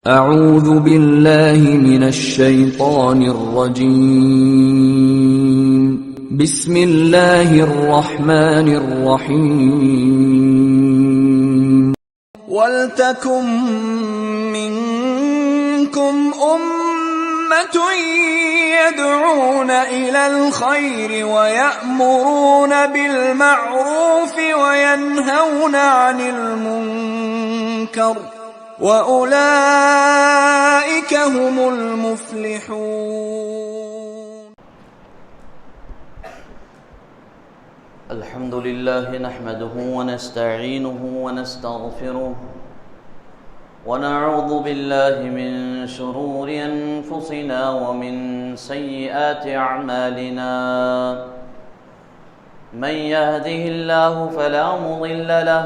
أعوذ بالله من الشيطان الرجيم. بسم الله الرحمن الرحيم. ولتكن منكم أمة يدعون إلى الخير ويأمرون بالمعروف وينهون عن المنكر وأولئك هم المفلحون. الحمد لله نحمده ونستعينه ونستغفره ونعوذ بالله من شرور أنفسنا ومن سيئات أعمالنا. من يهده الله فلا مضل له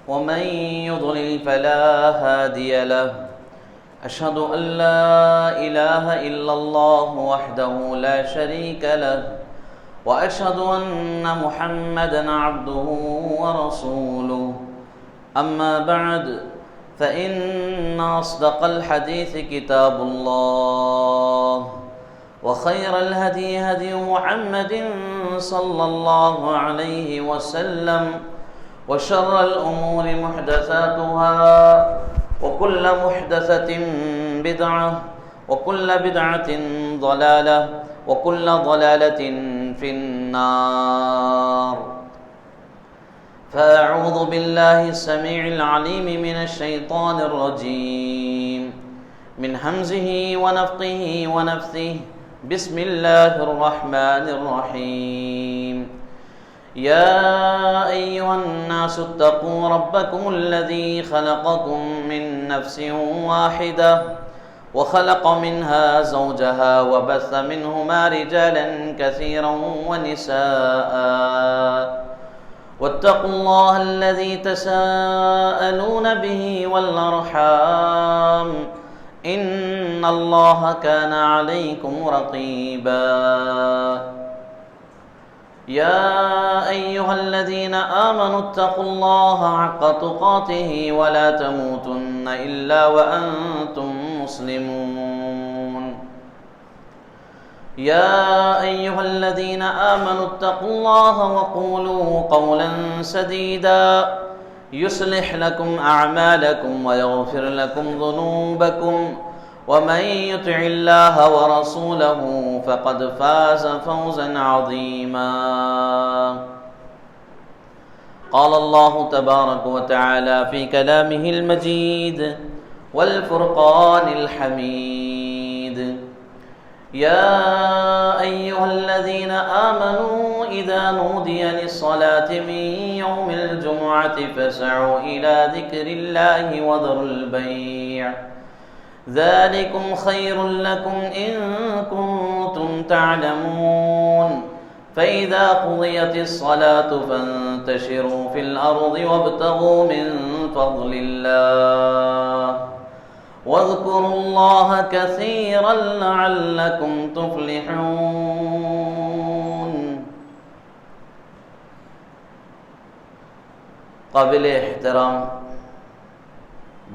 ومن يضلل فلا هادي له. أشهد أن لا إله إلا الله وحده لا شريك له وأشهد أن محمدًا عبده ورسوله. أما بعد فإن أصدق الحديث كتاب الله وخير الهدي هدي محمد صلى الله عليه وسلم وشر الأمور محدثاتها وكل محدثة بدعة وكل بدعة ضلالة وكل ضلالة في النار. فأعوذ بالله السميع العليم من الشيطان الرجيم من همزه ونفخه ونفثه. بسم الله الرحمن الرحيم. يا أيها الناس اتقوا ربكم الذي خلقكم من نفس واحدة وخلق منها زوجها وبث منهما رجالا كثيرا ونساء واتقوا الله الذي تساءلون به والأرحام إن الله كان عليكم رقيبا. يا أيها الذين آمنوا اتقوا الله حق تقاته ولا تموتن إلا وأنتم مسلمون. يا أيها الذين آمنوا اتقوا الله وقولوا قولا سديدا يصلح لكم أعمالكم ويغفر لكم ذنوبكم ومن يطع الله ورسوله فقد فاز فوزا عظيما. قال الله تبارك وتعالى في كلامه المجيد والفرقان الحميد. يا أيها الذين آمنوا إذا نودي للصلاة من يوم الجمعة فاسعوا إلى ذكر الله وذروا البيع ذلكم خير لكم إن كنتم تعلمون. فإذا قضيت الصلاة فانتشروا في الأرض وابتغوا من فضل الله واذكروا الله كثيرا لعلكم تفلحون. قابل احترام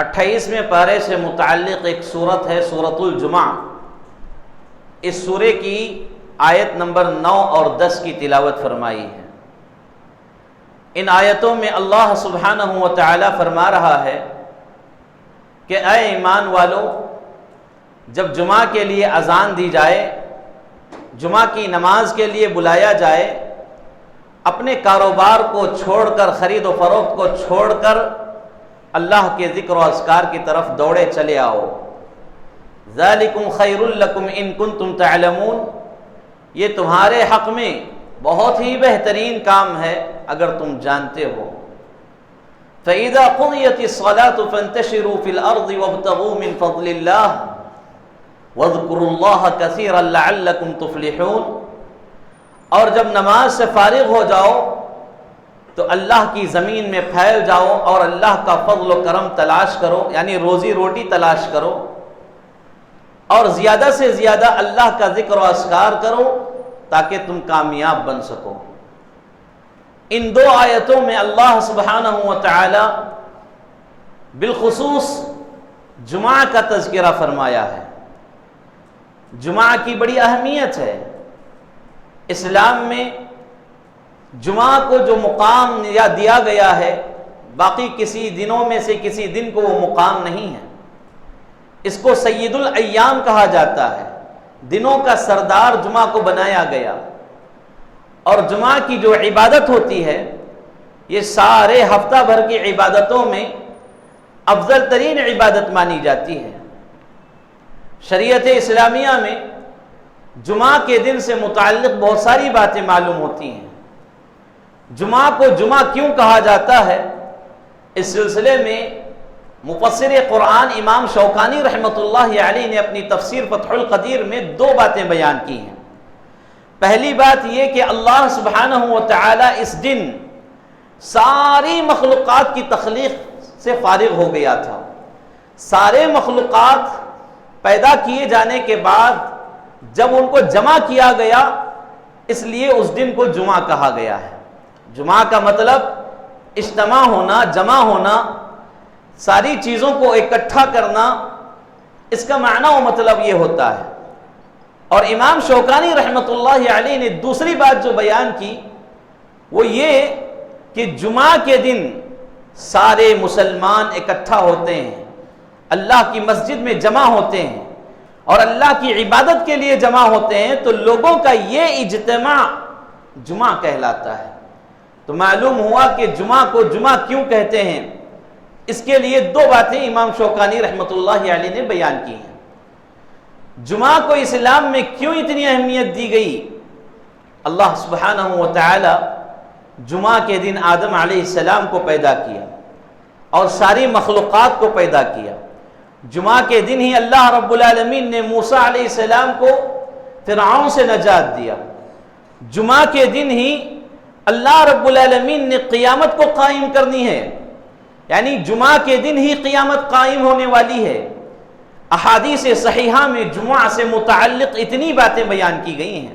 28ویں پارے سے متعلق ایک سورت ہے سورۃ الجمعہ. اس سورے کی آیت نمبر 9 اور 10 کی تلاوت فرمائی ہے. ان آیتوں میں اللہ سبحانہ و تعالی فرما رہا ہے کہ اے ایمان والو، جب جمعہ کے لیے اذان دی جائے، جمعہ کی نماز کے لیے بلایا جائے، اپنے کاروبار کو چھوڑ کر، خرید و فروخت کو چھوڑ کر اللہ کے ذکر و اذکار کی طرف دوڑے چلے آؤ. ذالکم خیر لکم ان کنتم تعلمون، یہ تمہارے حق میں بہت ہی بہترین کام ہے اگر تم جانتے ہو. فَإِذَا قُضِيَتِ الصَّلَاةُ فَانتَشِرُوا فِي الْأَرْضِ وَابْتَغُوا مِنْ فَضْلِ اللَّهِ وَاذْكُرُوا اللَّهَ كَثِيرًا لَعَلَّكُمْ تُفْلِحُونَ. اور جب نماز سے فارغ ہو جاؤ تو اللہ کی زمین میں پھیل جاؤ اور اللہ کا فضل و کرم تلاش کرو، یعنی روزی روٹی تلاش کرو، اور زیادہ سے زیادہ اللہ کا ذکر و اذکار کرو تاکہ تم کامیاب بن سکو. ان دو آیتوں میں اللہ سبحانہ و تعالی بالخصوص جمعہ کا تذکرہ فرمایا ہے. جمعہ کی بڑی اہمیت ہے. اسلام میں جمعہ کو جو مقام دیا گیا ہے، باقی کسی دنوں میں سے کسی دن کو وہ مقام نہیں ہے. اس کو سید الایام کہا جاتا ہے. دنوں کا سردار جمعہ کو بنایا گیا. اور جمعہ کی جو عبادت ہوتی ہے، یہ سارے ہفتہ بھر کی عبادتوں میں افضل ترین عبادت مانی جاتی ہے. شریعت اسلامیہ میں جمعہ کے دن سے متعلق بہت ساری باتیں معلوم ہوتی ہیں. جمعہ کو جمعہ کیوں کہا جاتا ہے، اس سلسلے میں مفسر قرآن امام شوکانی رحمۃ اللہ علیہ نے اپنی تفسیر فتح القدیر میں 2 باتیں بیان کی ہیں. پہلی بات یہ کہ اللہ سبحانہ و تعالی اس دن ساری مخلوقات کی تخلیق سے فارغ ہو گیا تھا. سارے مخلوقات پیدا کیے جانے کے بعد جب ان کو جمع کیا گیا، اس لیے اس دن کو جمعہ کہا گیا ہے. جمعہ کا مطلب اجتماع ہونا، جمع ہونا، ساری چیزوں کو اکٹھا کرنا، اس کا معنی و مطلب یہ ہوتا ہے. اور امام شوکانی رحمۃ اللہ علیہ نے دوسری بات جو بیان کی وہ یہ کہ جمعہ کے دن سارے مسلمان اکٹھا ہوتے ہیں، اللہ کی مسجد میں جمع ہوتے ہیں اور اللہ کی عبادت کے لیے جمع ہوتے ہیں، تو لوگوں کا یہ اجتماع جمعہ کہلاتا ہے. تو معلوم ہوا کہ جمعہ کو جمعہ کیوں کہتے ہیں. اس کے لیے 2 باتیں امام شوکانی رحمۃ اللہ علیہ نے بیان کی ہیں. جمعہ کو اسلام میں کیوں اتنی اہمیت دی گئی. اللہ سبحانہ و تعالی جمعہ کے دن آدم علیہ السلام کو پیدا کیا اور ساری مخلوقات کو پیدا کیا. جمعہ کے دن ہی اللہ رب العالمین نے موسیٰ علیہ السلام کو فرعون سے نجات دیا. جمعہ کے دن ہی اللہ رب العالمین نے قیامت کو قائم کرنی ہے، یعنی جمعہ کے دن ہی قیامت قائم ہونے والی ہے. احادیث صحیحہ میں جمعہ سے متعلق اتنی باتیں بیان کی گئی ہیں.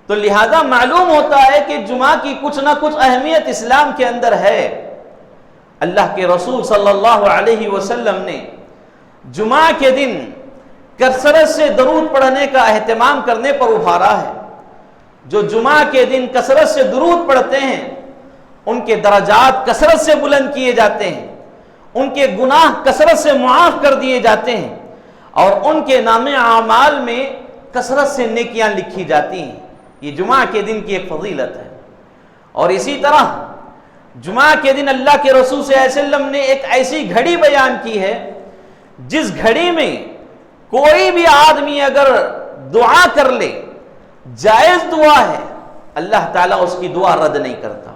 تو لہذا معلوم ہوتا ہے کہ جمعہ کی کچھ نہ کچھ اہمیت اسلام کے اندر ہے. اللہ کے رسول صلی اللہ علیہ وسلم نے جمعہ کے دن کثرت سے درود پڑھنے کا اہتمام کرنے پر ابھارا ہے. جو جمعہ کے دن کثرت سے درود پڑھتے ہیں ان کے درجات کثرت سے بلند کیے جاتے ہیں، ان کے گناہ کثرت سے معاف کر دیے جاتے ہیں اور ان کے نام اعمال میں کثرت سے نیکیاں لکھی جاتی ہیں. یہ جمعہ کے دن کی ایک فضیلت ہے. اور اسی طرح جمعہ کے دن اللہ کے رسول صلی اللہ علیہ وسلم نے ایک ایسی گھڑی بیان کی ہے جس گھڑی میں کوئی بھی آدمی اگر دعا کر لے، جائز دعا ہے، اللہ تعالیٰ اس کی دعا رد نہیں کرتا.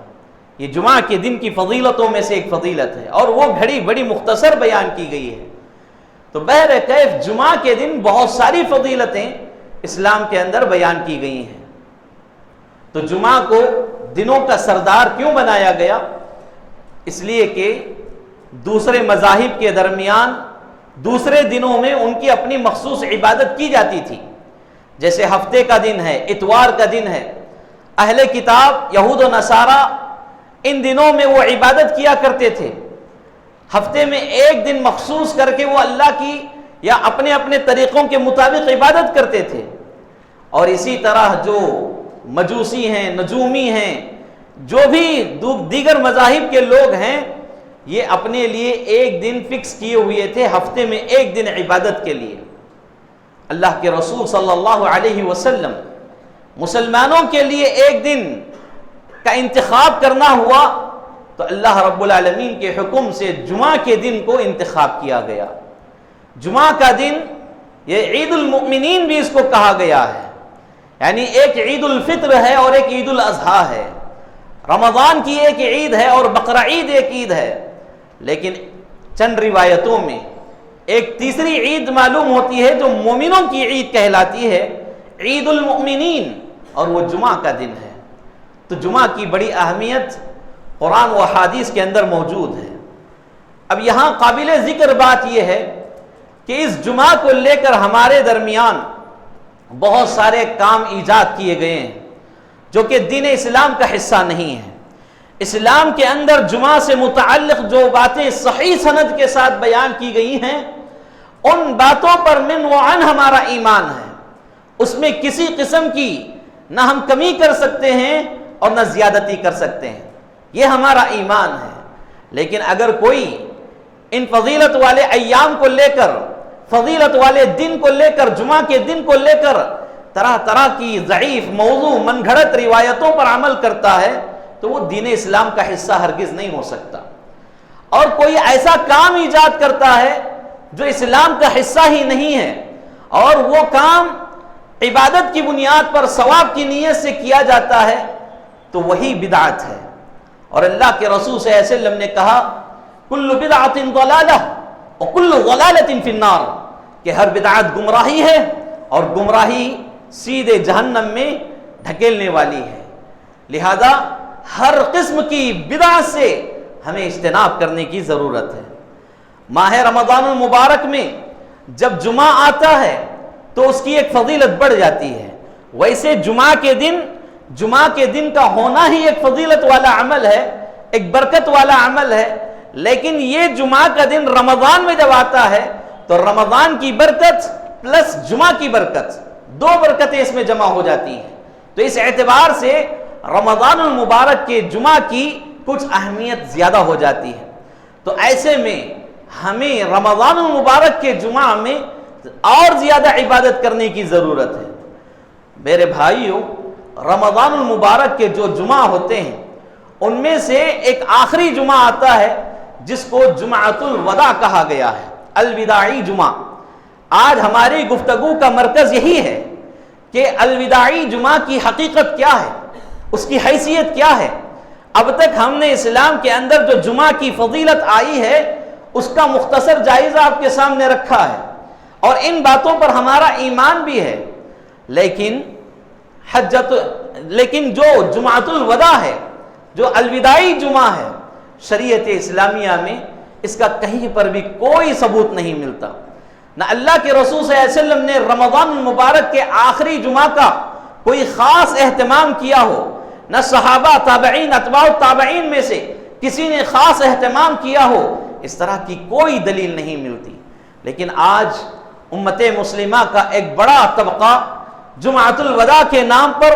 یہ جمعہ کے دن کی فضیلتوں میں سے ایک فضیلت ہے اور وہ گھڑی بڑی مختصر بیان کی گئی ہے. تو بہرکیف جمعہ کے دن بہت ساری فضیلتیں اسلام کے اندر بیان کی گئی ہیں. تو جمعہ کو دنوں کا سردار کیوں بنایا گیا؟ اس لیے کہ دوسرے مذاہب کے درمیان دوسرے دنوں میں ان کی اپنی مخصوص عبادت کی جاتی تھی. جیسے ہفتے کا دن ہے، اتوار کا دن ہے. اہل کتاب یہود و نصارہ ان دنوں میں وہ عبادت کیا کرتے تھے. ہفتے میں ایک دن مخصوص کر کے وہ اللہ کی یا اپنے اپنے طریقوں کے مطابق عبادت کرتے تھے. اور اسی طرح جو مجوسی ہیں، نجومی ہیں، جو بھی دیگر مذاہب کے لوگ ہیں، یہ اپنے لیے ایک دن فکس کیے ہوئے تھے ہفتے میں ایک دن عبادت کے لیے. اللہ کے رسول صلی اللہ علیہ وسلم مسلمانوں کے لیے ایک دن کا انتخاب کرنا ہوا تو اللہ رب العالمین کے حکم سے جمعہ کے دن کو انتخاب کیا گیا. جمعہ کا دن یہ عید المؤمنین بھی اس کو کہا گیا ہے، یعنی ایک عید الفطر ہے اور ایک عید الاضحیٰ ہے. رمضان کی ایک عید ہے اور بقرہ عید ایک عید ہے، لیکن چند روایتوں میں ایک تیسری عید معلوم ہوتی ہے جو مومنوں کی عید کہلاتی ہے، عید المؤمنین، اور وہ جمعہ کا دن ہے. تو جمعہ کی بڑی اہمیت قرآن و حدیث کے اندر موجود ہے. اب یہاں قابل ذکر بات یہ ہے کہ اس جمعہ کو لے کر ہمارے درمیان بہت سارے کام ایجاد کیے گئے ہیں جو کہ دین اسلام کا حصہ نہیں ہے. اسلام کے اندر جمعہ سے متعلق جو باتیں صحیح سند کے ساتھ بیان کی گئی ہیں، ان باتوں پر من و عن ہمارا ایمان ہے. اس میں کسی قسم کی نہ ہم کمی کر سکتے ہیں اور نہ زیادتی کر سکتے ہیں، یہ ہمارا ایمان ہے. لیکن اگر کوئی ان فضیلت والے ایام کو لے کر، فضیلت والے دن کو لے کر، جمعہ کے دن کو لے کر طرح طرح کی ضعیف موضوع من گھڑت روایتوں پر عمل کرتا ہے تو وہ دین اسلام کا حصہ ہرگز نہیں ہو سکتا. اور کوئی ایسا کام ایجاد کرتا ہے جو اسلام کا حصہ ہی نہیں ہے اور وہ کام عبادت کی بنیاد پر ثواب کی نیت سے کیا جاتا ہے تو وہی بدعت ہے. اور اللہ کے رسول صلی اللہ علیہ وسلم نے کہا کل بدعت ضلالہ وکل ضلالۃ فی النار، کہ ہر بدعت گمراہی ہے اور گمراہی سیدھے جہنم میں ڈھکیلنے والی ہے. لہذا ہر قسم کی بدعت سے ہمیں اجتناب کرنے کی ضرورت ہے. ماہ رمضان المبارک میں جب جمعہ آتا ہے تو اس کی ایک فضیلت بڑھ جاتی ہے. ویسے جمعہ کے دن کا ہونا ہی ایک فضیلت والا عمل ہے، ایک برکت والا عمل ہے. لیکن یہ جمعہ کا دن رمضان میں جب آتا ہے تو رمضان کی برکت پلس جمعہ کی برکت، دو برکتیں اس میں جمع ہو جاتی ہیں. تو اس اعتبار سے رمضان المبارک کے جمعہ کی کچھ اہمیت زیادہ ہو جاتی ہے. تو ایسے میں ہمیں رمضان المبارک کے جمعہ میں اور زیادہ عبادت کرنے کی ضرورت ہے. میرے بھائیوں، رمضان المبارک کے جو جمعہ ہوتے ہیں ان میں سے ایک آخری جمعہ آتا ہے جس کو جمعۃ الوداع کہا گیا ہے، الوداعی جمعہ. آج ہماری گفتگو کا مرکز یہی ہے کہ الوداعی جمعہ کی حقیقت کیا ہے، اس کی حیثیت کیا ہے. اب تک ہم نے اسلام کے اندر جو جمعہ کی فضیلت آئی ہے اس کا مختصر جائزہ آپ کے سامنے رکھا ہے اور ان باتوں پر ہمارا ایمان بھی ہے. لیکن جو جمعۃ الوداع ہے، جو الوداعی جمعہ ہے، شریعت اسلامیہ میں اس کا کہیں پر بھی کوئی ثبوت نہیں ملتا. نہ اللہ کے رسول صلی اللہ علیہ وسلم نے رمضان المبارک کے آخری جمعہ کا کوئی خاص اہتمام کیا ہو، نہ صحابہ، تابعین، اتباع تابعین میں سے کسی نے خاص اہتمام کیا ہو. اس طرح کی کوئی دلیل نہیں ملتی. لیکن آج امت مسلمہ کا ایک بڑا طبقہ جمعۃ الوداع کے نام پر،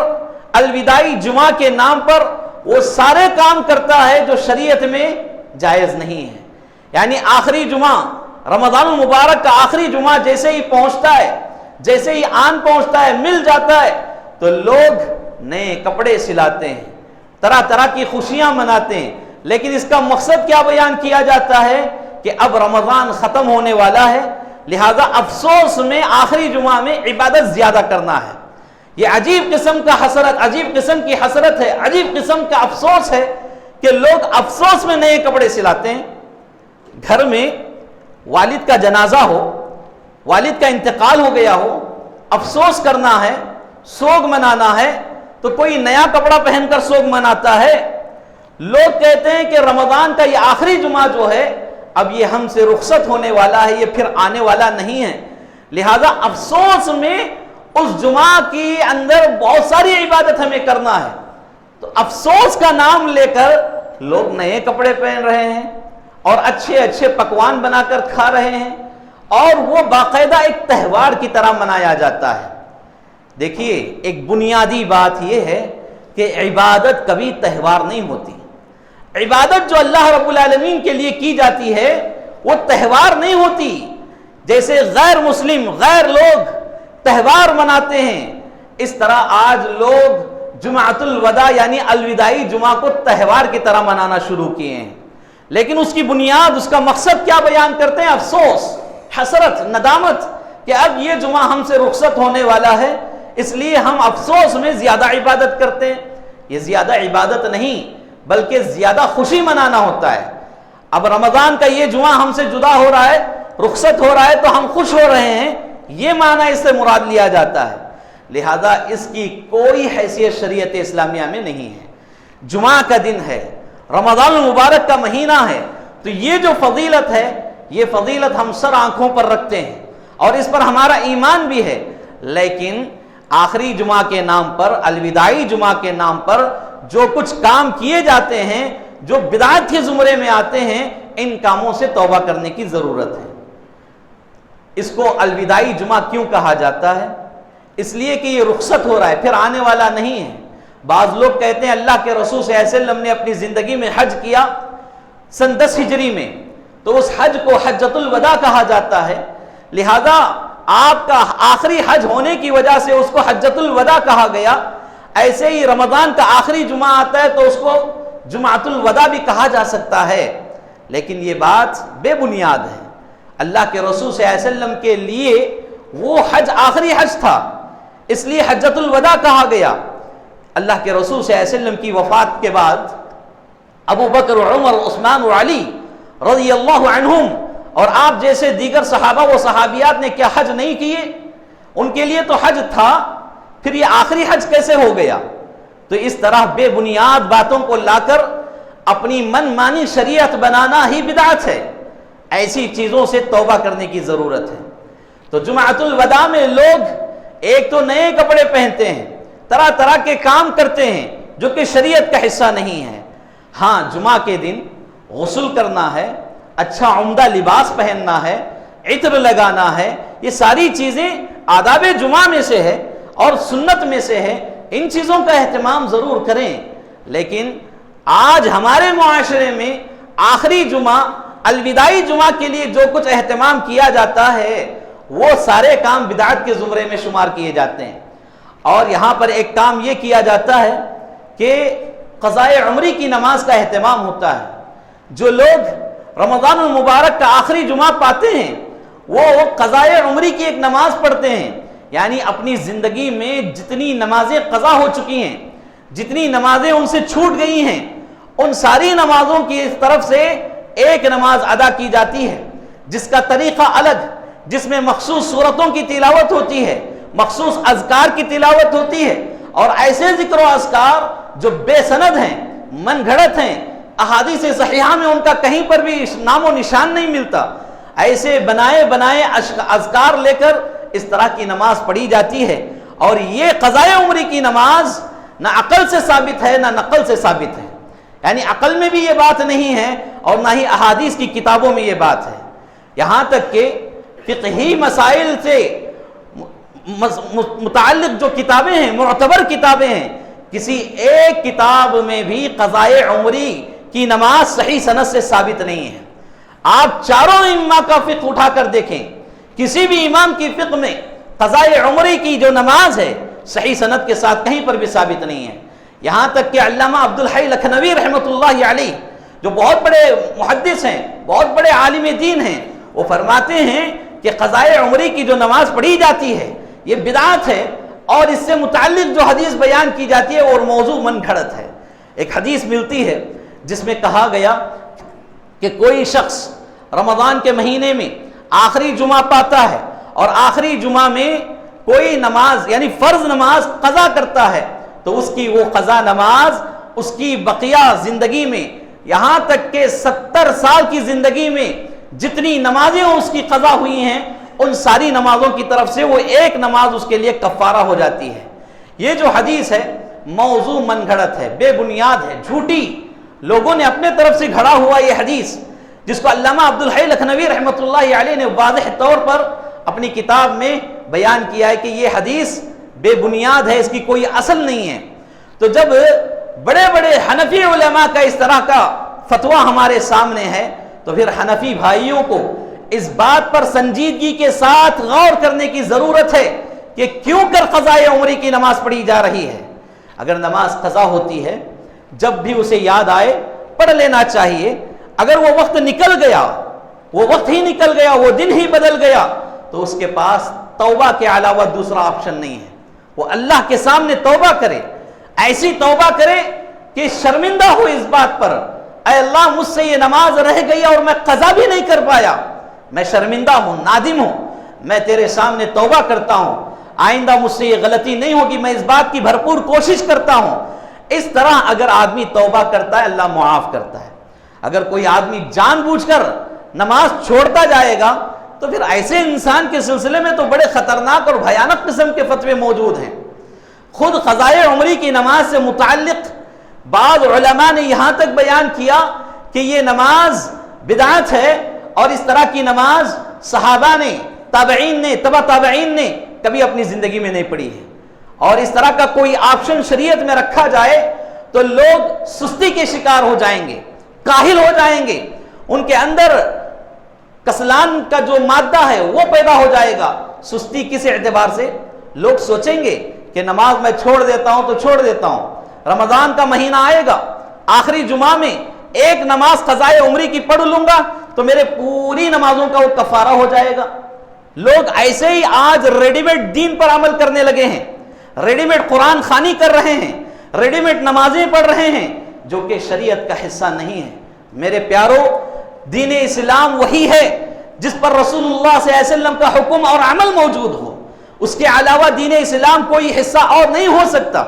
الوداعی جمعہ کے نام پر وہ سارے کام کرتا ہے جو شریعت میں جائز نہیں ہے. یعنی آخری جمعہ، رمضان المبارک کا آخری جمعہ جیسے ہی پہنچتا ہے، جیسے ہی آن پہنچتا ہے، مل جاتا ہے تو لوگ نئے کپڑے سلاتے ہیں، طرح طرح کی خوشیاں مناتے ہیں. لیکن اس کا مقصد کیا بیان کیا جاتا ہے کہ اب رمضان ختم ہونے والا ہے، لہذا افسوس میں آخری جمعہ میں عبادت زیادہ کرنا ہے. یہ عجیب قسم کا حسرت، عجیب قسم کی حسرت ہے، عجیب قسم کا افسوس ہے کہ لوگ افسوس میں نئے کپڑے سلاتے ہیں. گھر میں والد کا جنازہ ہو، والد کا انتقال ہو گیا ہو، افسوس کرنا ہے، سوگ منانا ہے تو کوئی نیا کپڑا پہن کر سوگ مناتا ہے. لوگ کہتے ہیں کہ رمضان کا یہ آخری جمعہ جو ہے اب یہ ہم سے رخصت ہونے والا ہے، یہ پھر آنے والا نہیں ہے. لہذا افسوس میں اس جمعہ کی اندر بہت ساری عبادت ہمیں کرنا ہے. تو افسوس کا نام لے کر لوگ نئے کپڑے پہن رہے ہیں اور اچھے اچھے پکوان بنا کر کھا رہے ہیں، اور وہ باقاعدہ ایک تہوار کی طرح منایا جاتا ہے۔ دیکھیے، ایک بنیادی بات یہ ہے کہ عبادت کبھی تہوار نہیں ہوتی۔ عبادت جو اللہ رب العالمین کے لیے کی جاتی ہے وہ تہوار نہیں ہوتی۔ جیسے غیر مسلم، غیر لوگ تہوار مناتے ہیں، اس طرح آج لوگ جمعۃ الوداع یعنی الوداعی جمعہ کو تہوار کی طرح منانا شروع کیے ہیں۔ لیکن اس کی بنیاد، اس کا مقصد کیا بیان کرتے ہیں؟ افسوس، حسرت، ندامت کہ اب یہ جمعہ ہم سے رخصت ہونے والا ہے، اس لیے ہم افسوس میں زیادہ عبادت کرتے ہیں۔ یہ زیادہ عبادت نہیں بلکہ زیادہ خوشی منانا ہوتا ہے۔ اب رمضان کا یہ جمعہ ہم سے جدا ہو رہا ہے، رخصت ہو رہا ہے تو ہم خوش ہو رہے ہیں، یہ معنی اس سے مراد لیا جاتا ہے۔ لہذا اس کی کوئی حیثیت شریعت اسلامیہ میں نہیں ہے۔ جمعہ کا دن ہے، رمضان المبارک کا مہینہ ہے، تو یہ جو فضیلت ہے، یہ فضیلت ہم سر آنکھوں پر رکھتے ہیں اور اس پر ہمارا ایمان بھی ہے، لیکن آخری جمعہ کے نام پر، الوداعی جمعہ کے نام پر جو کچھ کام کیے جاتے ہیں، جو بدعت کے زمرے میں آتے ہیں، ان کاموں سے توبہ کرنے کی ضرورت ہے۔ اس کو الوداعی جمعہ کیوں کہا جاتا ہے؟ اس لیے کہ یہ رخصت ہو رہا ہے، پھر آنے والا نہیں ہے۔ بعض لوگ کہتے ہیں اللہ کے رسول صلی اللہ علیہ وسلم نے اپنی زندگی میں حج کیا سن 10 ہجری میں، تو اس حج کو حجۃ الوداع کہا جاتا ہے، لہذا آپ کا آخری حج ہونے کی وجہ سے اس کو حجۃ الوداع کہا گیا۔ ایسے ہی رمضان کا آخری جمعہ آتا ہے تو اس کو جمعۃ الوداع بھی کہا جا سکتا ہے، لیکن یہ بات بے بنیاد ہے۔ اللہ کے رسول صلی اللہ علیہ وسلم کے لیے وہ حج آخری حج تھا، اس لیے حجۃ الوداع کہا گیا۔ اللہ کے رسول صلی اللہ علیہ وسلم کی وفات کے بعد ابو بکر، عمر، عثمان اور علی رضی اللہ عنہم اور آپ جیسے دیگر صحابہ و صحابیات نے کیا حج نہیں کیے؟ ان کے لیے تو حج تھا، پھر یہ آخری حج کیسے ہو گیا؟ تو اس طرح بے بنیاد باتوں کو لا کر اپنی من مانی شریعت بنانا ہی بدعت ہے۔ ایسی چیزوں سے توبہ کرنے کی ضرورت ہے۔ تو جمعۃ الوداع میں لوگ ایک تو نئے کپڑے پہنتے ہیں، طرح طرح کے کام کرتے ہیں جو کہ شریعت کا حصہ نہیں ہے۔ ہاں، جمعہ کے دن غسل کرنا ہے، اچھا عمدہ لباس پہننا ہے، عطر لگانا ہے، یہ ساری چیزیں آداب جمعہ میں سے ہے اور سنت میں سے ہے، ان چیزوں کا اہتمام ضرور کریں۔ لیکن آج ہمارے معاشرے میں آخری جمعہ، الوداعی جمعہ کے لیے جو کچھ اہتمام کیا جاتا ہے وہ سارے کام بدعت کے زمرے میں شمار کیے جاتے ہیں۔ اور یہاں پر ایک کام یہ کیا جاتا ہے کہ قضاء عمری کی نماز کا اہتمام ہوتا ہے۔ جو لوگ رمضان المبارک کا آخری جمعہ پاتے ہیں وہ قضاء عمری کی ایک نماز پڑھتے ہیں، یعنی اپنی زندگی میں جتنی نمازیں قضا ہو چکی ہیں، جتنی نمازیں ان سے چھوٹ گئی ہیں، ان ساری نمازوں کی طرف سے ایک نماز ادا کی جاتی ہے جس کا طریقہ الگ، جس میں مخصوص سورتوں کی تلاوت ہوتی ہے، مخصوص اذکار کی تلاوت ہوتی ہے، اور ایسے ذکر و اذکار جو بے سند ہیں، من گھڑت ہیں، احادیث صحیحہ میں ان کا کہیں پر بھی نام و نشان نہیں ملتا، ایسے بنائے بنائے اذکار لے کر اس طرح کی نماز پڑھی جاتی ہے۔ اور یہ قضاء عمری کی نماز نہ عقل سے ثابت ہے نہ نقل سے ثابت ہے، یعنی عقل میں بھی یہ بات نہیں ہے اور نہ ہی احادیث کی کتابوں میں یہ بات ہے۔ یہاں تک کہ فقہی مسائل سے متعلق جو کتابیں ہیں، معتبر کتابیں ہیں، کسی ایک کتاب میں بھی قضاء عمری کی نماز صحیح سند سے ثابت نہیں ہے۔ آپ چاروں ائمہ کا فقہ اٹھا کر دیکھیں، کسی بھی امام کی فقہ میں قضاء عمری کی جو نماز ہے صحیح سند کے ساتھ کہیں پر بھی ثابت نہیں ہے۔ یہاں تک کہ علامہ عبدالحی لکھنوی رحمۃ اللہ علیہ جو بہت بڑے محدث ہیں، بہت بڑے عالم دین ہیں، وہ فرماتے ہیں کہ قضاء عمری کی جو نماز پڑھی جاتی ہے یہ بدعت ہے، اور اس سے متعلق جو حدیث بیان کی جاتی ہے اور موضوع من گھڑت ہے۔ ایک حدیث ملتی ہے جس میں کہا گیا کہ کوئی شخص رمضان کے مہینے میں آخری جمعہ پاتا ہے اور آخری جمعہ میں کوئی نماز یعنی فرض نماز قضا کرتا ہے تو اس کی وہ قضا نماز اس کی بقیہ زندگی میں، یہاں تک کہ 70 سال کی زندگی میں جتنی نمازیں اس کی قضا ہوئی ہیں ان ساری نمازوں کی طرف سے وہ ایک نماز اس کے لیے کفارہ ہو جاتی ہے۔ یہ جو حدیث ہے موضوع من گھڑت ہے، بے بنیاد ہے، جھوٹی، لوگوں نے اپنے طرف سے گھڑا ہوا یہ حدیث جس کو علامہ عبدالحی لکھنوی رحمۃ اللہ علیہ نے واضح طور پر اپنی کتاب میں بیان کیا ہے کہ یہ حدیث بے بنیاد ہے، اس کی کوئی اصل نہیں ہے۔ تو جب بڑے بڑے حنفی علماء کا اس طرح کا فتویٰ ہمارے سامنے ہے تو پھر حنفی بھائیوں کو اس بات پر سنجیدگی کے ساتھ غور کرنے کی ضرورت ہے کہ کیوں کر قضاء عمری کی نماز پڑھی جا رہی ہے۔ اگر نماز قضا ہوتی ہے، جب بھی اسے یاد آئے پڑھ لینا چاہیے۔ اگر وہ وقت نکل گیا، وہ وقت ہی نکل گیا، وہ دن ہی بدل گیا، تو اس کے پاس توبہ کے علاوہ دوسرا آپشن نہیں ہے۔ وہ اللہ کے سامنے توبہ کرے، ایسی توبہ کرے کہ شرمندہ ہو اس بات پر، اے اللہ مجھ سے یہ نماز رہ گئی اور میں قضا بھی نہیں کر پایا، میں شرمندہ ہوں، نادم ہوں، میں تیرے سامنے توبہ کرتا ہوں، آئندہ مجھ سے یہ غلطی نہیں ہوگی، میں اس بات کی بھرپور کوشش کرتا ہوں۔ اس طرح اگر آدمی توبہ کرتا ہے اللہ معاف کرتا ہے۔ اگر کوئی آدمی جان بوجھ کر نماز چھوڑتا جائے گا تو پھر ایسے انسان کے سلسلے میں تو بڑے خطرناک اور بھیانک قسم کے فتوے موجود ہیں۔ خود قضاء عمری کی نماز سے متعلق بعض علماء نے یہاں تک بیان کیا کہ یہ نماز بدعت ہے، اور اس طرح کی نماز صحابہ نے، تابعین نے، تبع تابعین نے کبھی اپنی زندگی میں نہیں پڑھی ہے، اور اس طرح کا کوئی آپشن شریعت میں رکھا جائے تو لوگ سستی کے شکار ہو جائیں گے، کاہل ہو جائیں گے، ان کے اندر کسلان کا جو مادہ ہے وہ پیدا ہو جائے گا۔ سستی کس اعتبار سے؟ لوگ سوچیں گے کہ نماز میں چھوڑ دیتا ہوں تو چھوڑ دیتا ہوں، رمضان کا مہینہ آئے گا، آخری جمعہ میں ایک نماز قضاء عمری کی پڑھ لوں گا تو میرے پوری نمازوں کا وہ کفارہ ہو جائے گا۔ لوگ ایسے ہی آج ریڈی میڈ دین پر عمل کرنے لگے ہیں، ریڈی میڈ قرآن خوانی کر رہے ہیں، ریڈی میڈ نمازیں پڑھ رہے ہیں جو کہ شریعت کا حصہ نہیں ہے۔ میرے پیارو، دین اسلام وہی ہے جس پر رسول اللہ صلی اللہ علیہ وسلم کا حکم اور عمل موجود ہو، اس کے علاوہ دین اسلام کوئی حصہ اور نہیں ہو سکتا۔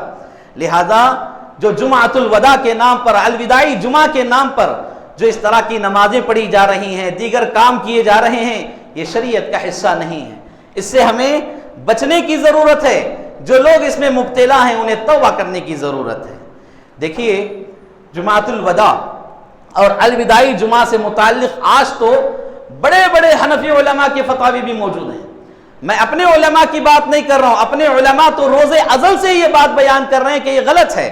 لہذا جو جمعۃ الوداع کے نام پر، الوداعی جمعہ کے نام پر جو اس طرح کی نمازیں پڑھی جا رہی ہیں، دیگر کام کیے جا رہے ہیں، یہ شریعت کا حصہ نہیں ہے۔ اس سے ہمیں بچنے کی ضرورت ہے۔ جو لوگ اس میں مبتلا ہیں انہیں توبہ کرنے کی ضرورت ہے۔ دیکھیے، جمعۃ الوداع اور الوداعی جمعہ سے متعلق آج تو بڑے بڑے حنفی علماء کے فتاوی بھی موجود ہیں۔ میں اپنے علماء کی بات نہیں کر رہا ہوں، اپنے علماء تو روز ازل سے یہ بات بیان کر رہے ہیں کہ یہ غلط ہے،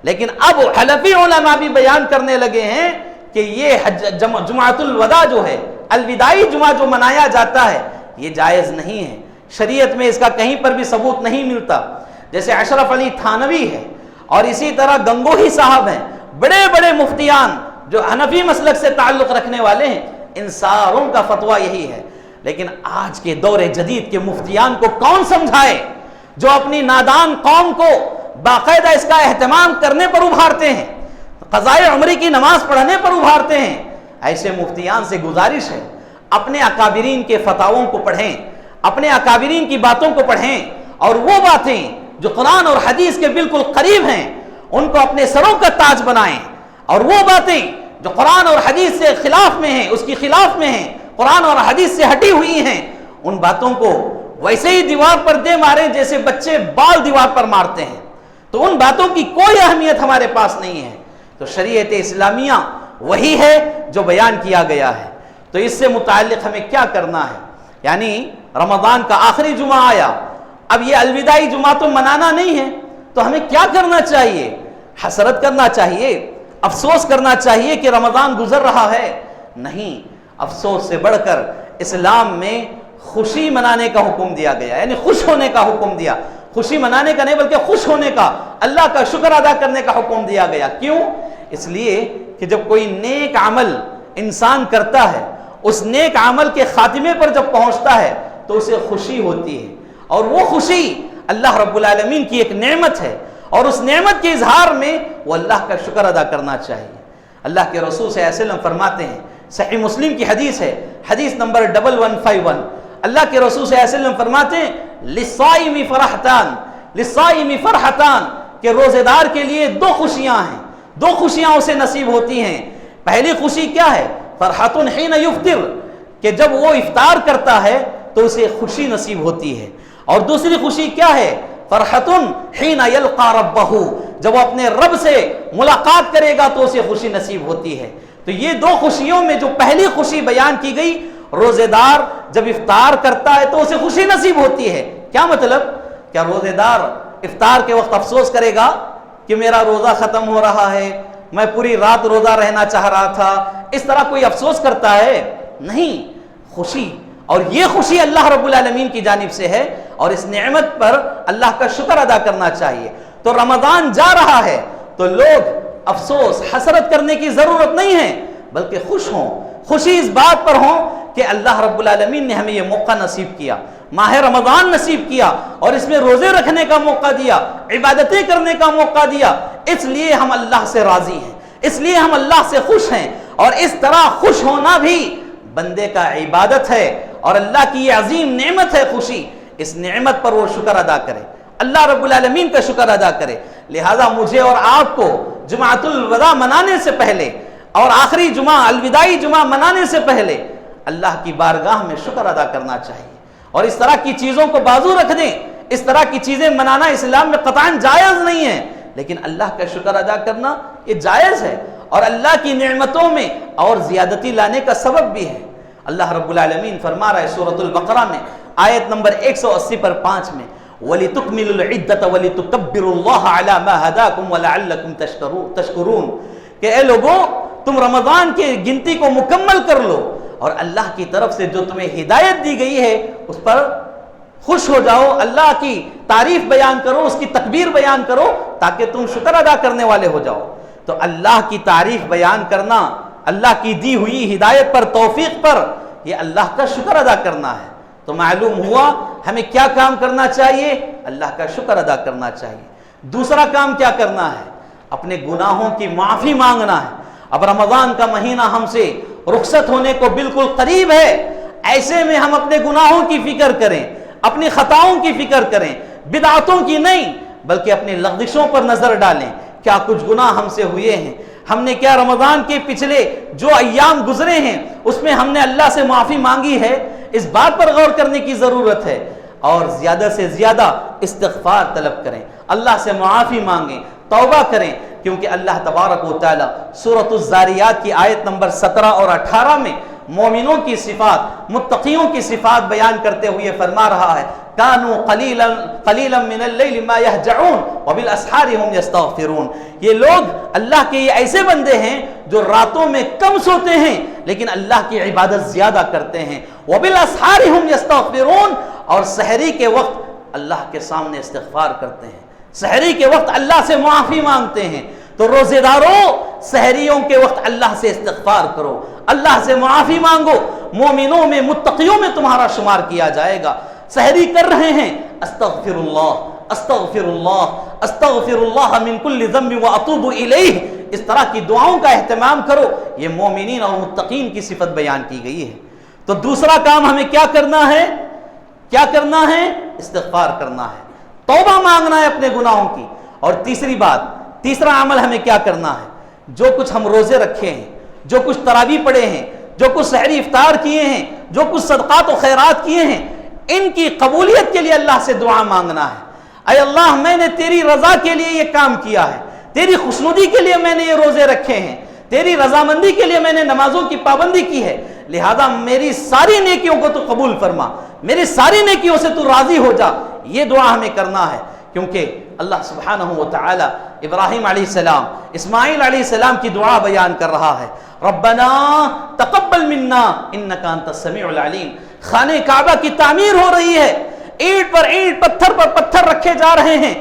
لیکن اب حنفی علماء بھی بیان کرنے لگے ہیں کہ یہ جمعۃ الوداع جو ہے، الوداعی جمعہ جو منایا جاتا ہے، یہ جائز نہیں ہے۔ شریعت میں اس کا کہیں پر بھی ثبوت نہیں ملتا۔ جیسے اشرف علی تھانوی ہے اور اسی طرح گنگوہی صاحب ہیں، بڑے بڑے مفتیان جو حنفی مسلک سے تعلق رکھنے والے ہیں، ان ساروں کا فتویٰ یہی ہے۔ لیکن آج کے دور جدید کے مفتیان کو کون سمجھائے جو اپنی نادان قوم کو باقاعدہ اس کا اہتمام کرنے پر ابھارتے ہیں، قضاء عمری کی نماز پڑھنے پر ابھارتے ہیں۔ ایسے مفتیان سے گزارش ہے اپنے اکابرین کے فتاووں کو پڑھیں، اپنے اکابرین کی باتوں کو پڑھیں، اور وہ باتیں جو قرآن اور حدیث کے بالکل قریب ہیں ان کو اپنے سروں کا تاج بنائیں، اور وہ باتیں جو قرآن اور حدیث سے خلاف میں ہیں، اس کی خلاف میں ہیں، قرآن اور حدیث سے ہٹی ہوئی ہیں، ان باتوں کو ویسے ہی دیوار پر دے ماریں جیسے بچے بال دیوار پر مارتے ہیں۔ تو ان باتوں کی کوئی اہمیت ہمارے پاس نہیں ہے۔ تو شریعت اسلامیہ وہی ہے جو بیان کیا گیا ہے۔ تو اس سے متعلق ہمیں کیا کرنا ہے؟ یعنی رمضان کا آخری جمعہ آیا، اب یہ الوداعی جمعہ تو منانا نہیں ہے، تو ہمیں کیا کرنا چاہیے؟ حسرت کرنا چاہیے، افسوس کرنا چاہیے کہ رمضان گزر رہا ہے؟ نہیں، افسوس سے بڑھ کر اسلام میں خوشی منانے کا حکم دیا گیا، یعنی خوش ہونے کا حکم دیا، خوشی منانے کا نہیں بلکہ خوش ہونے کا، اللہ کا شکر ادا کرنے کا حکم دیا گیا۔ کیوں؟ اس لیے کہ جب کوئی نیک عمل انسان کرتا ہے، اس نیک عمل کے خاتمے پر جب پہنچتا ہے تو اسے خوشی ہوتی ہے، اور وہ خوشی اللہ رب العالمین کی ایک نعمت ہے، اور اس نعمت کے اظہار میں وہ اللہ کا شکر ادا کرنا چاہیے۔ اللہ کے رسول صلی اللہ علیہ وسلم فرماتے ہیں، صحیح مسلم کی حدیث ہے، حدیث نمبر 1151، اللہ کے رسول صلی اللہ علیہ وسلم فرماتے ہیں للصائم فرحتان، للصائم فرحتان، کہ روزے دار کے لیے دو خوشیاں ہیں، دو خوشیاں اسے نصیب ہوتی ہیں۔ پہلی خوشی کیا ہے؟ فرحت حین یفطر، کہ جب وہ افطار کرتا ہے تو اسے خوشی نصیب ہوتی ہے، اور دوسری خوشی کیا ہے؟ فرحت حین یلقى ربہ، جب وہ اپنے رب سے ملاقات کرے گا تو اسے خوشی نصیب ہوتی ہے۔ تو یہ دو خوشیوں میں جو پہلی خوشی بیان کی گئی، روزے دار جب افطار کرتا ہے تو اسے خوشی نصیب ہوتی ہے۔ کیا مطلب؟ کیا روزے دار افطار کے وقت افسوس کرے گا کہ میرا روزہ ختم ہو رہا ہے، میں پوری رات روزہ رہنا چاہ رہا تھا؟ اس طرح کوئی افسوس کرتا ہے؟ نہیں، خوشی، اور یہ خوشی اللہ رب العالمین کی جانب سے ہے، اور اس نعمت پر اللہ کا شکر ادا کرنا چاہیے۔ تو رمضان جا رہا ہے تو لوگ افسوس، حسرت کرنے کی ضرورت نہیں ہے، بلکہ خوش ہوں، خوشی اس بات پر ہوں کہ اللہ رب العالمین نے ہمیں یہ موقع نصیب کیا، ماہ رمضان نصیب کیا، اور اس میں روزے رکھنے کا موقع دیا، عبادتیں کرنے کا موقع دیا، اس لیے ہم اللہ سے راضی ہیں، اس لیے ہم اللہ سے خوش ہیں۔ اور اس طرح خوش ہونا بھی بندے کا عبادت ہے، اور اللہ کی یہ عظیم نعمت ہے خوشی، اس نعمت پر وہ شکر ادا کرے، اللہ رب العالمین کا شکر ادا کرے۔ لہذا مجھے اور آپ کو جمعۃ الوداع منانے سے پہلے اور آخری جمعہ الوداعی جمعہ منانے سے پہلے اللہ کی بارگاہ میں شکر ادا کرنا چاہیے، اور اس طرح کی چیزوں کو بازو رکھ دیں۔ اس طرح کی چیزیں منانا اسلام میں قطعاً جائز نہیں ہے، لیکن اللہ کا شکر ادا کرنا یہ جائز ہے، اور اللہ کی نعمتوں میں اور زیادتی لانے کا سبب بھی ہے۔ اللہ رب العالمین فرما رہا ہے سورۃ البقرہ میں آیت نمبر 180 پر 5 میں، وَلِتُكْمِلُوا الْعِدَّةَ وَلِتُكَبِّرُوا اللَّهَ عَلَى مَا هَدَاكُمْ وَلَعَلَّكُمْ تَشْكُرُونَ کہ اے لوگوں، تم رمضان کی گنتی کو مکمل کر لو، اور اللہ کی طرف سے جو تمہیں ہدایت دی گئی ہے اس پر خوش ہو جاؤ، اللہ کی تعریف بیان کرو، اس کی تکبیر بیان کرو، تاکہ تم شکر ادا کرنے والے ہو جاؤ۔ تو اللہ کی تعریف بیان کرنا، اللہ کی دی ہوئی ہدایت پر، توفیق پر، یہ اللہ کا شکر ادا کرنا ہے۔ تو معلوم ہوا ہمیں کیا کام کرنا چاہیے؟ اللہ کا شکر ادا کرنا چاہیے۔ دوسرا کام کیا کرنا ہے؟ اپنے گناہوں کی معافی مانگنا ہے۔ اب رمضان کا مہینہ ہم سے رخصت ہونے کو بالکل قریب ہے، ایسے میں ہم اپنے گناہوں کی فکر کریں، اپنی خطاؤں کی فکر کریں، بدعتوں کی نہیں بلکہ اپنی لغزشوں پر نظر ڈالیں۔ کیا کچھ گناہ ہم سے ہوئے ہیں؟ ہم نے کیا رمضان کے پچھلے جو ایام گزرے ہیں اس میں ہم نے اللہ سے معافی مانگی ہے؟ اس بات پر غور کرنے کی ضرورت ہے، اور زیادہ سے زیادہ استغفار طلب کریں، اللہ سے معافی مانگیں، توبہ کریں، کیونکہ اللہ تبارک و تعالی سورۃ الزاریات کی آیت نمبر 17 اور 18 میں مومنوں کی صفات، متقیوں کی صفات بیان کرتے ہوئے فرما رہا ہے، کانوا قلیلا من اللیل ما یہجعون وبالاسحار ہم یستغفرون۔ یہ لوگ اللہ کے یہ ایسے بندے ہیں جو راتوں میں کم سوتے ہیں لیکن اللہ کی عبادت زیادہ کرتے ہیں، وبالاسحار ہم یستغفرون، اور سحری کے وقت اللہ کے سامنے استغفار کرتے ہیں، سحری کے وقت اللہ سے معافی مانگتے ہیں۔ تو روزے داروں، سحریوں کے وقت اللہ سے استغفار کرو، اللہ سے معافی مانگو، مومنوں میں، متقیوں میں تمہارا شمار کیا جائے گا۔ سحری کر رہے ہیں، استغفر اللہ استغفر اللہ استغفر اللہ من کل ذنب واتوب الیہ، اس طرح کی دعاؤں کا اہتمام کرو۔ یہ مومنین اور متقین کی صفت بیان کی گئی ہے۔ تو دوسرا کام ہمیں کیا کرنا ہے؟ کیا کرنا ہے؟ استغفار کرنا ہے، توبہ مانگنا ہے اپنے گناہوں کی۔ اور تیسری بات، تیسرا عمل ہمیں کیا کرنا ہے؟ جو کچھ ہم روزے رکھے ہیں، جو کچھ تراویح پڑھے ہیں، جو کچھ سحری افطار کیے ہیں، جو کچھ صدقات و خیرات کیے ہیں، ان کی قبولیت کے لیے اللہ سے دعا مانگنا ہے۔ اے اللہ، میں نے تیری رضا کے لیے یہ کام کیا ہے، تیری خوشنودی کے لیے میں نے یہ روزے رکھے ہیں، تیری رضامندی کے لیے میں نے نمازوں کی پابندی کی ہے، لہذا میری ساری نیکیوں کو تو قبول فرما، میری ساری نیکیوں سے تو راضی ہو جا۔ یہ دعا ہمیں کرنا ہے، کیونکہ اللہ سبحانہ و تعالی ابراہیم علیہ السلام، اسماعیل علیہ السلام کی دعا بیان کر رہا ہے، ربنا تقبل منا انک انت السمیع العلیم۔ خانہ کعبہ کی تعمیر ہو رہی ہے، اینٹ پر اینٹ، پتھر پر پتھر رکھے جا رہے ہیں،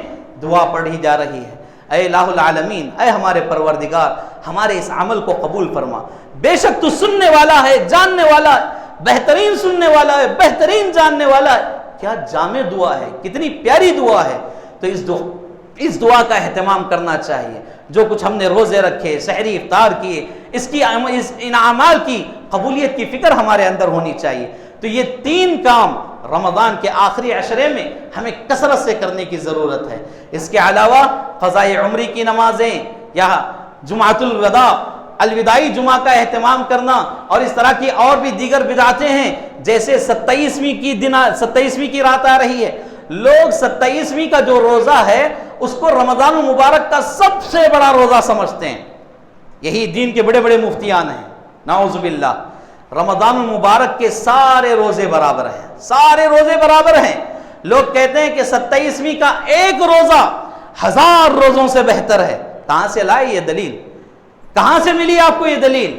دعا پڑھی جا رہی ہے، اے الہ العالمین، اے ہمارے پروردگار، ہمارے اس عمل کو قبول فرما۔ بے شک تو سننے والا ہے، جاننے والا ہے، بہترین سننے والا ہے، بہترین جاننے والا ہے۔ کیا جامع دعا ہے، کتنی پیاری دعا ہے۔ تو اس دعا کا اہتمام کرنا چاہیے۔ جو کچھ ہم نے روزے رکھے، سحری افطار کیے، ان اعمال کی قبولیت کی فکر ہمارے اندر ہونی چاہیے۔ تو یہ تین کام رمضان کے آخری عشرے میں ہمیں کثرت سے کرنے کی ضرورت ہے۔ اس کے علاوہ قضاء عمری کی نمازیں، یا جمعۃ الوداع، الوداعی جمعہ کا اہتمام کرنا، اور اس طرح کی اور بھی دیگر بدعتیں ہیں، جیسے 27ویں کی رات آ رہی ہے، لوگ 27ویں کا جو روزہ ہے اس کو رمضان المبارک کا سب سے بڑا روزہ سمجھتے ہیں۔ یہی دین کے بڑے بڑے مفتیان ہیں، نعوذ باللہ۔ رمضان المبارک کے سارے روزے برابر ہیں، سارے روزے برابر ہیں۔ لوگ کہتے ہیں کہ 27ویں کا ایک روزہ 1000 روزوں سے بہتر ہے۔ کہاں سے لائے یہ دلیل؟ کہاں سے ملی آپ کو یہ دلیل؟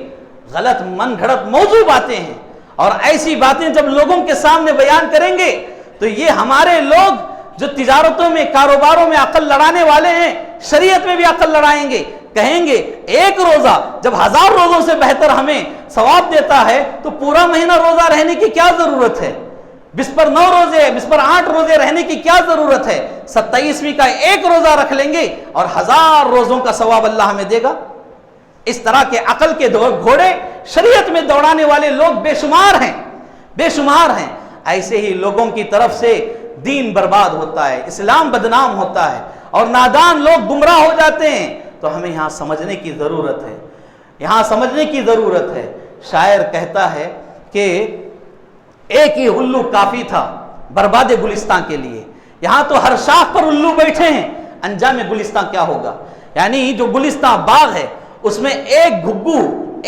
غلط من گھڑت موضوع باتیں ہیں، اور ایسی باتیں جب لوگوں کے سامنے بیان کریں گے تو یہ ہمارے لوگ جو تجارتوں میں، کاروباروں میں عقل لڑانے والے ہیں، شریعت میں بھی عقل لڑائیں گے، کہیں گے ایک روزہ جب 1000 روزوں سے بہتر ہمیں ثواب دیتا ہے تو پورا مہینہ روزہ رہنے کی کیا ضرورت ہے؟ بسپر 9 روزے، بسپر 8 روزے رہنے کی کیا ضرورت ہے؟ 27ویں کا ایک روزہ رکھ لیں گے اور 1000 روزوں کا ثواب اللہ ہمیں دے گا۔ اس طرح کے عقل کے گھوڑے شریعت میں دوڑانے والے لوگ بے شمار ہیں، بے شمار ہیں۔ ایسے ہی لوگوں کی طرف سے دین برباد ہوتا ہے، اسلام بدنام ہوتا ہے، اور نادان لوگ گمراہ ہو جاتے ہیں۔ تو ہمیں یہاں سمجھنے کی ضرورت ہے، یہاں سمجھنے کی ضرورت ہے۔ شاعر کہتا ہے کہ ایک ہی الو کافی تھا برباد گلستان کے لیے، یہاں تو ہر شاخ پر الو بیٹھے ہیں، انجام گلستان کیا ہوگا؟ یعنی جو گلستان باغ ہے اس میں ایک گھگو،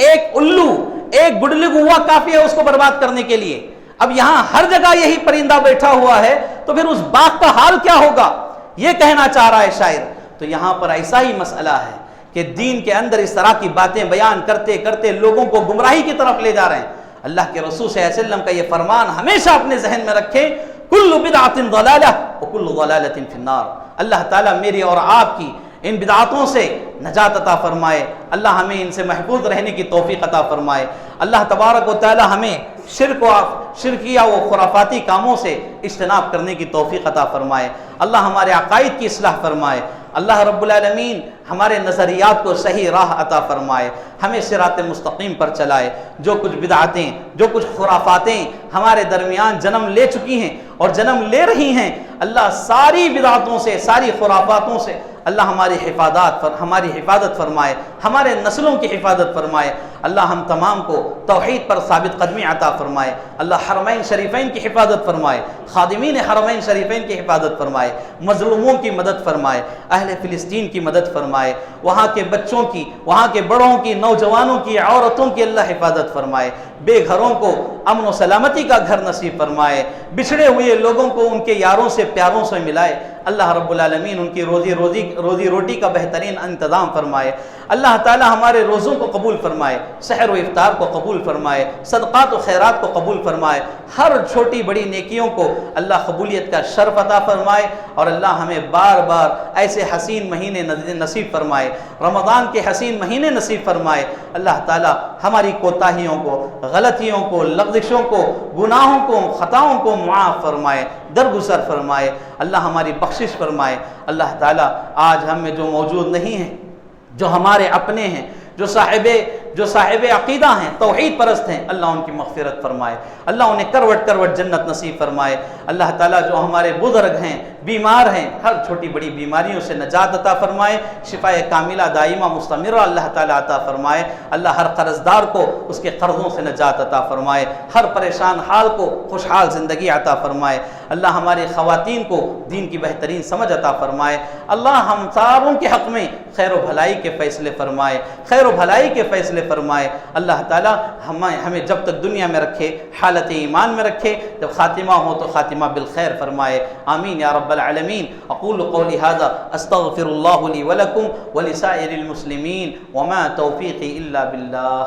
ایک الو، ایک گڈلی گوا کافی ہے اس کو برباد کرنے کے لیے۔ اب یہاں ہر جگہ یہی پرندہ بیٹھا ہوا ہے تو پھر اس باغ کا حال کیا ہوگا؟ یہ کہنا چاہ رہا ہے شاعر۔ تو یہاں پر ایسا ہی مسئلہ ہے کہ دین کے اندر اس طرح کی باتیں بیان کرتے کرتے لوگوں کو گمراہی کی طرف لے جا رہے ہیں۔ اللہ کے رسول صلی اللہ علیہ وسلم کا یہ فرمان ہمیشہ اپنے ذہن میں رکھیں، کل بدعۃ ضلالہ وکل ضلالۃ فی النار۔ اللہ تعالیٰ میری اور آپ کی ان بدعاتوں سے نجات عطا فرمائے، اللہ ہمیں ان سے محفوظ رہنے کی توفیق عطا فرمائے۔ اللہ تبارک و تعالی ہمیں شرکیہ و خرافاتی کاموں سے اجتناب کرنے کی توفیق عطا فرمائے۔ اللہ ہمارے عقائد کی اصلاح فرمائے۔ اللہ رب العالمین ہمارے نظریات کو صحیح راہ عطا فرمائے، ہمیں صراط مستقیم پر چلائے۔ جو کچھ بدعاتیں، جو کچھ خرافاتیں ہمارے درمیان جنم لے چکی ہیں اور جنم لے رہی ہیں، اللہ ساری بدعاتوں سے، ساری خرافاتوں سے اللہ ہماری حفاظت فرمائے، ہمارے نسلوں کی حفاظت فرمائے۔ اللہ ہم تمام کو توحید پر ثابت قدمی عطا فرمائے۔ اللہ حرمین شریفین کی حفاظت فرمائے، خادمین حرمین شریفین کی حفاظت فرمائے، مظلوموں کی مدد فرمائے، اہل فلسطین کی مدد فرمائے، وہاں کے بچوں کی، وہاں کے بڑوں کی، نوجوانوں کی، عورتوں کی اللہ حفاظت فرمائے۔ بے گھروں کو امن و سلامتی کا گھر نصیب فرمائے، بچھڑے ہوئے لوگوں کو ان کے یاروں سے، پیاروں سے ملائے۔ اللہ رب العالمین ان کی روزی روٹی کا بہترین انتظام فرمائے۔ اللہ تعالی ہمارے روزوں کو قبول فرمائے، سحر و افطار کو قبول فرمائے، صدقات و خیرات کو قبول فرمائے، ہر چھوٹی بڑی نیکیوں کو اللہ قبولیت کا شرف عطا فرمائے، اور اللہ ہمیں بار بار ایسے حسین مہینے نصیب فرمائے، رمضان کے حسین مہینے نصیب فرمائے۔ اللہ تعالی ہماری کوتاہیوں کو، غلطیوں کو، لغزشوں کو، گناہوں کو، خطاؤں کو معاف فرمائے، درگزر فرمائے۔ اللہ ہماری بخشش فرمائے۔ اللہ تعالیٰ آج ہم میں جو موجود نہیں ہیں، جو ہمارے اپنے ہیں، جو صاحب عقیدہ ہیں، توحید پرست ہیں، اللہ ان کی مغفرت فرمائے، اللہ انہیں کروٹ کروٹ جنت نصیب فرمائے۔ اللہ تعالیٰ جو ہمارے بزرگ ہیں، بیمار ہیں، ہر چھوٹی بڑی بیماریوں سے نجات عطا فرمائے، شفاء کاملہ دائمہ مستمرہ اللہ تعالیٰ عطا فرمائے۔ اللہ ہر قرض دار کو اس کے قرضوں سے نجات عطا فرمائے، ہر پریشان حال کو خوشحال زندگی عطا فرمائے۔ اللہ ہماری خواتین کو دین کی بہترین سمجھ عطا فرمائے۔ اللہ ہم ساروں کے حق میں خیر و بھلائی کے فیصلے فرمائے، خیر و بھلائی کے فیصلے فرمائے۔ اللہ تعالیٰ ہمیں جب تک دنیا میں رکھے حالت ایمان میں رکھے، جب خاتمہ ہو تو خاتمہ بالخیر فرمائے۔ آمین یا رب العالمین۔ اقول قولی ھذا استغفر اللہ لی ولکم ولسائر المسلمین وما توفیقی الا باللہ۔